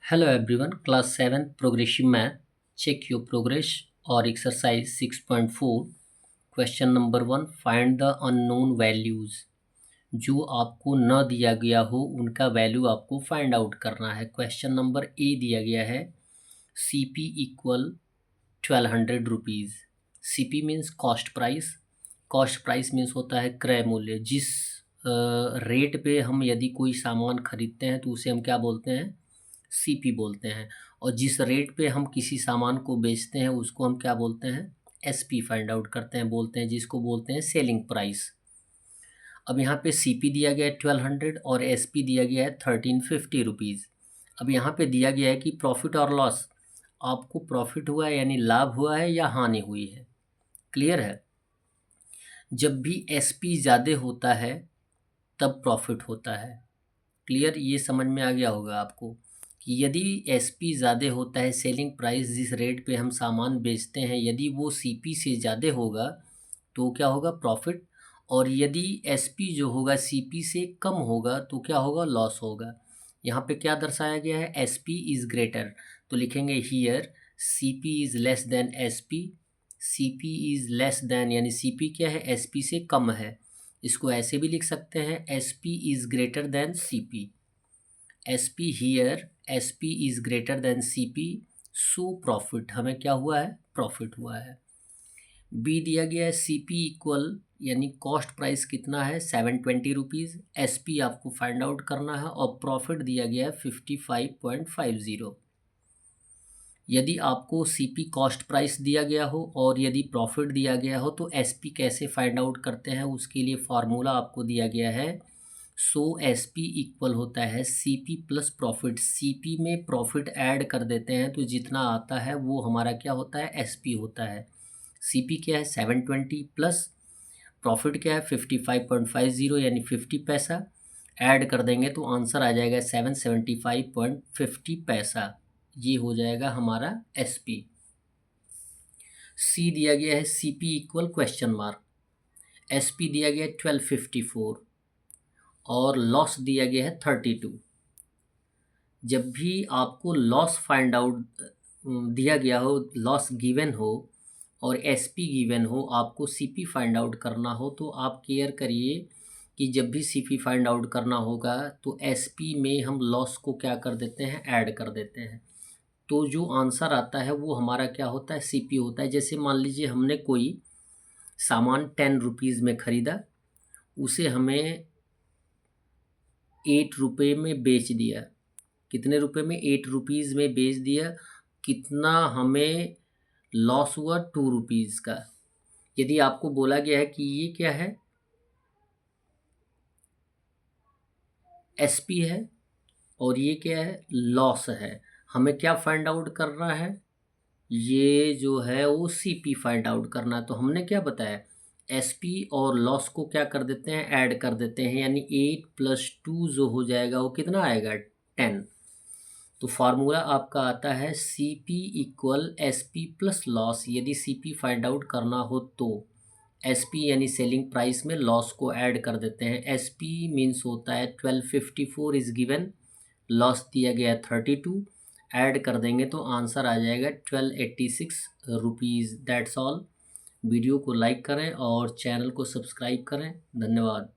Hello everyone, class 7 progressive math. Check your progress or exercise 6.4. Question number 1, find the unknown values. जो आपको न दिया गया हो उनका वैल्यू आपको फाइंड आउट करना है. क्वेश्चन नंबर ए दिया गया है CP equal 1200 rupees. CP means cost price. Cost price means होता है क्रय मूल्य. जिस रेट पे हम यदि कोई सामान खरीदते हैं तो उसे हम क्या बोलते हैं, CP बोलते हैं. और जिस रेट पे हम किसी सामान को बेचते हैं उसको हम क्या बोलते हैं, SP फाइंड आउट करते हैं, बोलते हैं, जिसको बोलते हैं सेलिंग प्राइस. अब यहाँ पे CP दिया गया है 1200 और SP दिया गया है 1350 रुपीज़. अब यहाँ पे दिया गया है कि प्रॉफिट और लॉस, आपको प्रॉफिट हुआ है यानी लाभ हुआ है या हानि हुई है. क्लियर है. जब भी SP ज़्यादा होता है तब प्रॉफिट होता है. क्लियर, ये समझ में आ गया होगा आपको कि यदि SP ज़्यादा होता है, सेलिंग प्राइस जिस रेट पे हम सामान बेचते हैं, यदि वो CP से ज़्यादा होगा तो क्या होगा, प्रॉफिट. और यदि SP जो होगा CP से कम होगा तो क्या होगा, लॉस होगा. यहाँ पे क्या दर्शाया गया है, SP इज़ ग्रेटर, तो लिखेंगे here CP is less than SP. CP is less than यानी CP क्या है, SP से कम है. इसको ऐसे भी लिख सकते हैं, SP is greater than CP. SP here SP is greater than CP, so profit, हमें क्या हुआ है, प्रॉफिट हुआ है. B दिया गया है CP इक्वल यानी कॉस्ट प्राइस कितना है, 720 रुपीज़. SP आपको फाइंड आउट करना है और प्रॉफिट दिया गया है 55.50. यदि आपको CP कॉस्ट प्राइस दिया गया हो और यदि प्रॉफिट दिया गया हो तो SP कैसे फाइंड आउट करते हैं, उसके लिए फार्मूला आपको दिया गया है. सो SP इक्वल होता है CP प्लस प्रॉफिट. CP में प्रॉफिट ऐड कर देते हैं तो जितना आता है वो हमारा क्या होता है, SP होता है. CP क्या है, 720 प्लस प्रॉफिट क्या है, 55.50 यानी 50 पैसा. ऐड कर देंगे तो आंसर आ जाएगा 775.50 पैसा. ये हो जाएगा हमारा SP. C दिया गया है CP equal question mark. SP दिया गया है 1254 और लॉस दिया गया है 32. जब भी आपको लॉस फाइंड आउट दिया गया हो, लॉस गिवन हो और SP गिवन हो, आपको CP फाइंड आउट करना हो, तो आप केयर करिए कि जब भी CP फाइंड आउट करना होगा तो SP में हम लॉस को क्या कर देते हैं, ऐड कर देते हैं. तो जो आंसर आता है वो हमारा क्या होता है, CP होता है. जैसे मान लीजिए हमने कोई सामान 10 रुपीज़ में ख़रीदा, उसे हमें 8 रुपये में बेच दिया. कितने रुपए में, 8 रुपीज़ में बेच दिया. कितना हमें लॉस हुआ, 2 रुपीज़ का. यदि आपको बोला गया है कि ये क्या है, SP है और ये क्या है, लॉस है, हमें क्या फाइंड आउट करना है, ये जो है वो CP फाइंड आउट करना. तो हमने क्या बताया, SP और लॉस को क्या कर देते हैं, ऐड कर देते हैं, यानी 8 + 2 जो हो जाएगा वो कितना आएगा, 10. तो फार्मूला आपका आता है CP equal SP plus loss. यदि CP फाइंड आउट करना हो तो SP यानी सेलिंग प्राइस में लॉस को ऐड कर देते हैं. SP मीन्स होता है 1254 इज़ गिवन, लॉस दिया गया है 32, ऐड कर देंगे तो आंसर आ जाएगा 1286 रुपीज़. That's all. वीडियो को लाइक करें और चैनल को सब्सक्राइब करें. धन्यवाद.